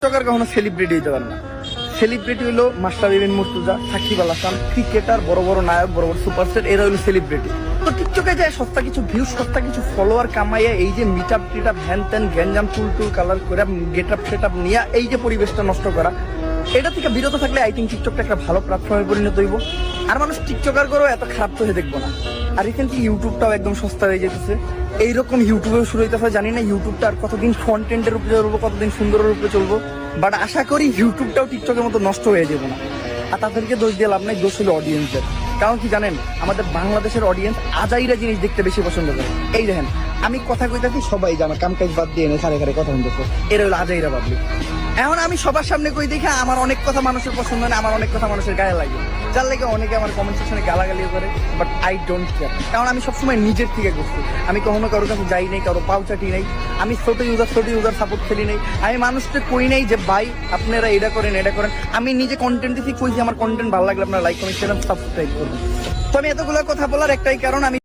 TikToker কখনো celebrity হইতে পারে না। সেলিব্রিটি হইলো মাস্টার ইবিন মুর্তজা, সাকিব আল হাসান, ক্রিকেটার, বড় বড় নায়ক, বড় বড় সুপারস্টার, এরা হইলো সেলিব্রিটি। তো টিকটকে যায় সস্তা কিছু ভিউ, সস্তা কিছু ফলোয়ার কামাইয়া এই যে মিট আপ টিট আপ হ্যান ত্যান গ্যাঞ্জাম চুল টুল কালার করে গেট আপ সেট আপ নিয়ে এই যে পরিবেশটা নষ্ট করা, এটা থেকে বিরত থাকলে আই থিঙ্ক টিকটকটা একটা ভালো প্ল্যাটফর্মে পরিণত হইব। আর মানুষ টিকটকার করেও এত খারাপ তো হয়ে দেখবো না। আর রিসেন্টলি ইউটিউবটাও একদম সস্তা হয়ে যেতেছে, এইরকম ইউটিউবেও শুরু হইতেছে। জানি না ইউটিউবটা আর কতদিন কন্টেন্টের উপরে চলবো, কতদিন সুন্দরের উপরে চলবো, বাট আশা করি ইউটিউবটাও টিকটকের মতো নষ্ট হয়ে যাবে না। আর তাদেরকে দোষ দিয়ে লাভ নাই, দোষ হলো অডিয়েন্সের। কারণ কি জানেন, আমাদের বাংলাদেশের অডিয়েন্স আজাইরা জিনিস দেখতে বেশি পছন্দ করে। এই দেখেন, আমি কথা কইতাছি, সবাই জানে কাম কাজ বাদ দিয়ে এনে খারে খারে কথা শুনতেছে, এরা হলো আজাইরা পাবলিক। এখন আমি সবার সামনে কই দেখে আমার অনেক কথা মানুষের পছন্দ হয় না, আমার অনেক কথা মানুষের গায়ে লাগে, যার লাগে অনেকে আমার কমেন্ট সেকশনে গালাগালিও করে, বাট আই ডোন্ট কেয়ার। কারণ আমি সবসময় নিজের থেকে করছি, আমি কখনো কারোর কাছে যাই নাই, কারো পাউচাটি নাই, আমি ছোট ইউজার সাপোর্ট খেলি নাই, আমি মানুষকে কই নাই যে ভাই আপনারা এটা করেন এটা করেন। আমি নিজে কন্টেন্ট দিচ্ছি, কইছি আমার কন্টেন্ট ভালো লাগলে আপনারা লাইক কমেন্ট শেয়ার সাবস্ক্রাইব করবেন। তো আমি এতগুলো কথা বলার একটাই কারণ, আমি